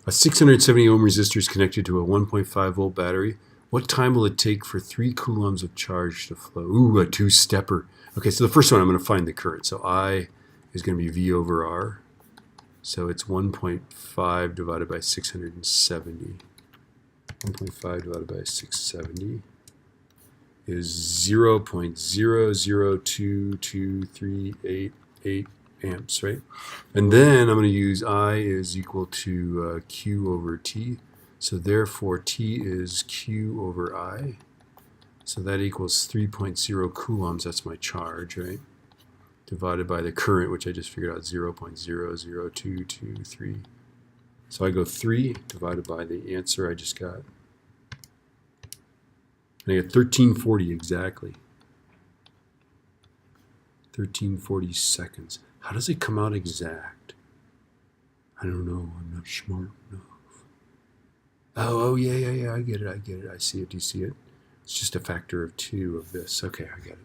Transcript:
A 670 ohm resistor is connected to a 1.5 volt battery. What time will it take for 3 coulombs of charge to flow? Ooh, a two-stepper. Okay, so the first one I'm going to find the current. So I is going to be V over R. So it's 1.5 divided by 670. 1.5 divided by 670 is 0.002238 amps, right? And then I'm going to use I is equal to Q over T. So therefore T is Q over I. So that equals 3.0 coulombs. That's my charge, right? Divided by the current, which I just figured out, 0.00223. So I go 3 divided by the answer I just got. And I get 1340 exactly. 1340 seconds. How does it come out exact? I don't know. I'm not smart enough. Oh, yeah. I get it. I see it. Do you see it? It's just a factor of 2 of this. Okay, I get it.